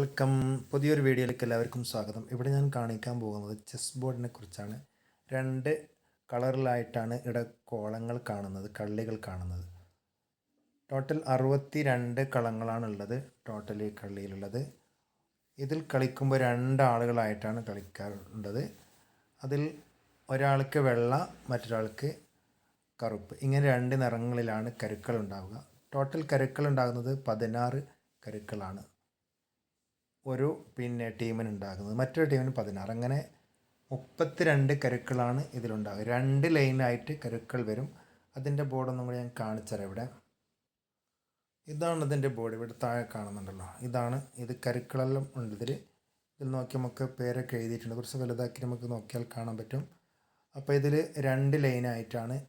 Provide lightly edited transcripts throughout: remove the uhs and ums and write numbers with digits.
Welcome. പുതിയൊരു വീഡിയോയിലേക്ക് എല്ലാവർക്കും സ്വാഗതം. ഇവിടെ ഞാൻ കാണിക്കാൻ പോകുന്നത് ചെസ് ബോർഡിനെ കുറിച്ചാണ്. രണ്ട് കളറിലായിട്ടാണ് ഇവിടെ കോളങ്ങൾ കാണുന്നത്, കള്ളികൾ കാണുന്നത്. ടോട്ടൽ 62 കളങ്ങളാണുള്ളത്. ടോട്ടലി കള്ളിയിലുള്ളത്. ഇതിൽ കളിക്കുമ്പോൾ രണ്ടാളുകളായിട്ടാണ് കളിക്കാറുള്ളത്. അതിൽ ഒരാൾക്ക് വെള്ള, മറ്റൊരാൾക്ക് കറുപ്പ്. ഇങ്ങനെ രണ്ട് നിറങ്ങളിലാണ് കരുക്കൾ ഉണ്ടാവുക. ടോട്ടൽ കരുക്കൾ ഉണ്ടാകുന്നത് 16 കരുക്കളാണ് ഒരു ടീമിനുണ്ടാകുന്നത്. മറ്റൊരു ടീമിന് 16. അങ്ങനെ 32 കരുക്കളാണ് ഇതിലുണ്ടാകുക. 2 ലൈനായിട്ട് കരുക്കൾ വരും. അതിൻ്റെ ബോർഡൊന്നും കൂടി ഞാൻ കാണിച്ചുതരാം. ഇവിടെ ഇതാണ് ഇതിൻ്റെ ബോർഡ്. ഇവിടെ താഴെ കാണുന്നുണ്ടല്ലോ, ഇത് കരുക്കളെല്ലാം ഉണ്ട്. ഇതിൽ നോക്കി നമുക്ക് പേരൊക്കെ എഴുതിയിട്ടുണ്ട്. കുറച്ച് വലുതാക്കി നമുക്ക് നോക്കിയാൽ കാണാൻ പറ്റും. അപ്പോൾ ഇതിൽ 2 ലൈനായിട്ടാണ്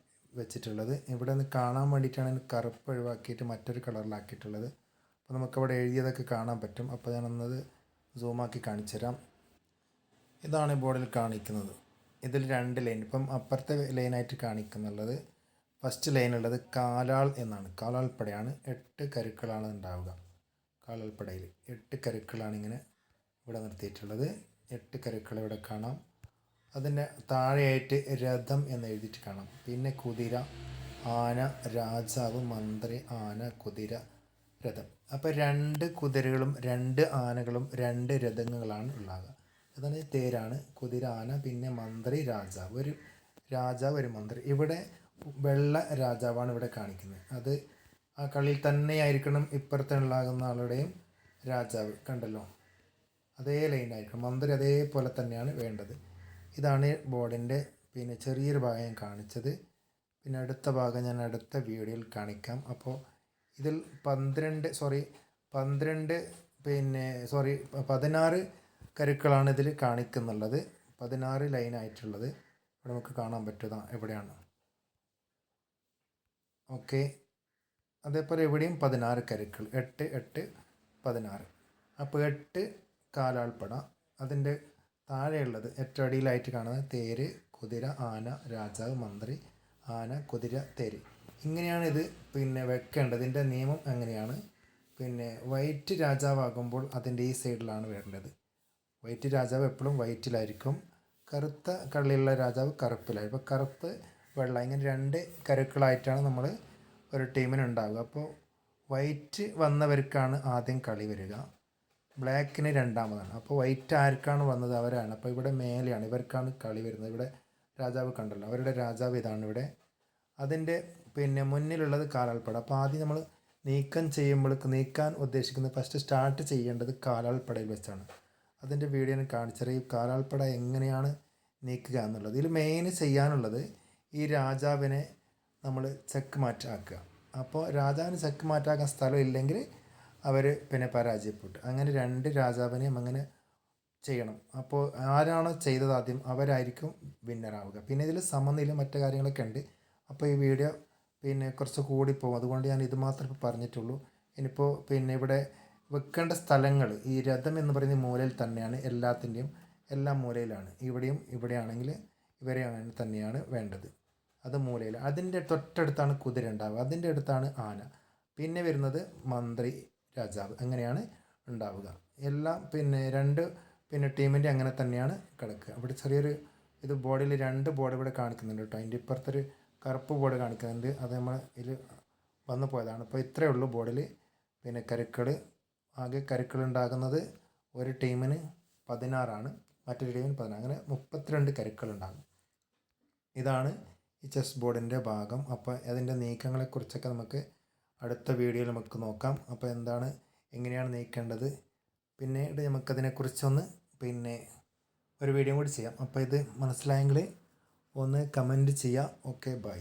വെച്ചിട്ടുള്ളത്. ഇവിടെ നിന്ന് കാണാൻ വേണ്ടിയിട്ടാണ് കറുപ്പ് ഒഴിവാക്കിയിട്ട് മറ്റൊരു കളറിലാക്കിയിട്ടുള്ളത്. അപ്പോൾ നമുക്കവിടെ എഴുതിയതൊക്കെ കാണാൻ പറ്റും. അപ്പോൾ ഞാനൊന്നത് സൂമാക്കി കാണിച്ചു തരാം. ഇതാണ് ബോർഡിൽ കാണിക്കുന്നത്. ഇതിൽ 2 ലൈൻ. ഇപ്പം അപ്പുറത്തെ ലൈനായിട്ട് കാണിക്കുന്നുള്ളത്, ഫസ്റ്റ് ലൈനുള്ളത് കാലാൾ എന്നാണ്. കാലാൾപ്പടയാണ്. 8 കരുക്കളാണ് ഉണ്ടാവുക. കാലാൾപ്പടയിൽ 8 കരുക്കളാണ് ഇങ്ങനെ ഇവിടെ നിർത്തിയിട്ടുള്ളത്. 8 കരുക്കൾ ഇവിടെ കാണാം. അതിൻ്റെ താഴെയായിട്ട് രഥം എന്ന് എഴുതിയിട്ട് കാണാം. പിന്നെ കുതിര, ആന, രാജാവ്, മന്ത്രി, ആന, കുതിര, രഥം. അപ്പോൾ 2 കുതിരകളും 2 ആനകളും 2 രഥങ്ങളാണ് ഉണ്ടാകുക. അതാണ് തേരാണ്. കുതിര, ആന, പിന്നെ മന്ത്രി, രാജാവ്. ഒരു രാജാവ്, ഒരു മന്ത്രി. ഇവിടെ വെള്ള രാജാവാണ് ഇവിടെ കാണിക്കുന്നത്. അത് ആ കളിയിൽ തന്നെയായിരിക്കണം ഇപ്പുറത്തെ ഉണ്ടാകുന്ന ആളുടെയും രാജാവ്. കണ്ടല്ലോ, അതേ ലൈനായിരിക്കണം. മന്ത്രി അതേപോലെ തന്നെയാണ് വേണ്ടത്. ഇതാണ് ബോർഡിൻ്റെ ചെറിയൊരു ഭാഗം ഞാൻ കാണിച്ചത്. പിന്നെ അടുത്ത ഭാഗം ഞാൻ അടുത്ത വീഡിയോയിൽ കാണിക്കാം. അപ്പോൾ ഇതിൽ 16 കരുക്കളാണ് ഇതിൽ കാണിക്കുന്നുള്ളത്. 16 ലൈനായിട്ടുള്ളത് ഇവിടെ നമുക്ക് കാണാൻ പറ്റുക എവിടെയാണ്. ഓക്കെ, അതേപോലെ ഇവിടെയും 16 കരുക്കൾ. 8, 8, 16. അപ്പോൾ 8 കാലാൾപ്പട. അതിൻ്റെ താഴെയുള്ളത് ഏറ്റവും അടിയിലായിട്ട് കാണുന്നത് തേര്, കുതിര, ആന, രാജാവ്, മന്ത്രി, ആന, കുതിര, തേര്. ഇങ്ങനെയാണ് ഇത് വെക്കേണ്ടത്. ഇതിൻ്റെ നിയമം അങ്ങനെയാണ്. വൈറ്റ് രാജാവാകുമ്പോൾ അതിൻ്റെ ഈ സൈഡിലാണ് വരേണ്ടത്. വൈറ്റ് രാജാവ് എപ്പോഴും വൈറ്റിലായിരിക്കും. കറുത്ത കള്ളിയുള്ള രാജാവ് കറുപ്പിലായിരിക്കും. അപ്പോൾ കറുപ്പ്, വെള്ള, ഇങ്ങനെ 2 കരുക്കളായിട്ടാണ് നമ്മൾ ഒരു ടീമിനുണ്ടാവുക. അപ്പോൾ വൈറ്റ് വന്നവർക്കാണ് ആദ്യം കളി വരിക, ബ്ലാക്കിന് രണ്ടാമതാണ്. അപ്പോൾ വൈറ്റ് ആർക്കാണ് വന്നത് അവരാണ്. അപ്പോൾ ഇവിടെ മേലെയാണ്, ഇവർക്കാണ് കളി വരുന്നത്. ഇവിടെ രാജാവ് കണ്ടല്ലോ, അവരുടെ രാജാവ് ഇതാണ് ഇവിടെ. അതിൻ്റെ മുന്നിലുള്ളത് കാലാൾപ്പട. അപ്പോൾ ആദ്യം നമ്മൾ നീക്കാൻ ഉദ്ദേശിക്കുന്നത് ഫസ്റ്റ് സ്റ്റാർട്ട് ചെയ്യേണ്ടത് കാലാൾപ്പടയിൽ വെച്ചാണ്. അതിൻ്റെ വീഡിയോ ഞാൻ കാണിച്ചത് ഈ കാലാൾപ്പട എങ്ങനെയാണ് നീക്കുക എന്നുള്ളത്. ഇതിൽ മെയിൻ ചെയ്യാനുള്ളത് ഈ രാജാവിനെ നമ്മൾ ചെക്ക് മാറ്റാക്കുക. അപ്പോൾ രാജാവിന് ചെക്ക് മാറ്റാക്കാൻ സ്ഥലം ഇല്ലെങ്കിൽ അവർ പരാജയപ്പെട്ടു. അങ്ങനെ 2 രാജാവിനെയും അങ്ങനെ ചെയ്യണം. അപ്പോൾ ആരാണോ ചെയ്തത് ആദ്യം അവരായിരിക്കും വിന്നറാവുക. പിന്നെ ഇതിൽ സമനില മറ്റു കാര്യങ്ങളൊക്കെ ഉണ്ട്. അപ്പോൾ ഈ വീഡിയോ കുറച്ച് കൂടിപ്പോകും. അതുകൊണ്ട് ഞാൻ ഇത് മാത്രമേ ഇപ്പോൾ പറഞ്ഞിട്ടുള്ളൂ. ഇനിയിപ്പോൾ ഇവിടെ വെക്കേണ്ട സ്ഥലങ്ങൾ ഈ രഥം എന്ന് പറയുന്ന മൂലയിൽ തന്നെയാണ്. എല്ലാത്തിൻ്റെയും എല്ലാ മൂലയിലാണ്. ഇവിടെയാണെങ്കിൽ ഇവരെ തന്നെയാണ് വേണ്ടത്. അത് മൂലയിൽ. അതിൻ്റെ തൊട്ടടുത്താണ് കുതിര ഉണ്ടാവുക. അതിൻ്റെ അടുത്താണ് ആന. പിന്നെ വരുന്നത് മന്ത്രി, രാജാവ്. അങ്ങനെയാണ് ഉണ്ടാവുക. എല്ലാം 2 ടീമിൻ്റെ അങ്ങനെ തന്നെയാണ് കിടക്കുക. ഇവിടെ ചെറിയൊരു ബോർഡിൽ 2 ബോർഡ് ഇവിടെ കാണിക്കുന്നുണ്ട് കേട്ടോ. അതിൻ്റെ ഇപ്പുറത്തൊരു കറുപ്പ് ബോർഡ് കാണിക്കുന്നുണ്ട്. അത് നമ്മൾ ഇതിൽ വന്നു പോയതാണ്. അപ്പോൾ ഇത്രയേ ഉള്ളൂ ബോർഡിൽ. കരുക്കൾ ആകെ കരുക്കൾ ഉണ്ടാകുന്നത് ഒരു ടീമിന് 16ആണ്, മറ്റൊരു ടീമിന് 16. അങ്ങനെ 32 കരുക്കൾ ഉണ്ടാകും. ഇതാണ് ഈ ചെസ് ബോർഡിൻ്റെ ഭാഗം. അപ്പോൾ അതിൻ്റെ നീക്കങ്ങളെക്കുറിച്ചൊക്കെ നമുക്ക് അടുത്ത വീഡിയോയിൽ നമുക്ക് നോക്കാം. അപ്പോൾ എങ്ങനെയാണ് നീക്കേണ്ടത്, പിന്നീട് നമുക്കതിനെക്കുറിച്ചൊന്ന് ഒരു വീഡിയോ കൂടി ചെയ്യാം. അപ്പോൾ ഇത് മനസ്സിലായെങ്കിൽ ഒന്ന് കമൻറ്റ് ചെയ്യുക. Okay, by.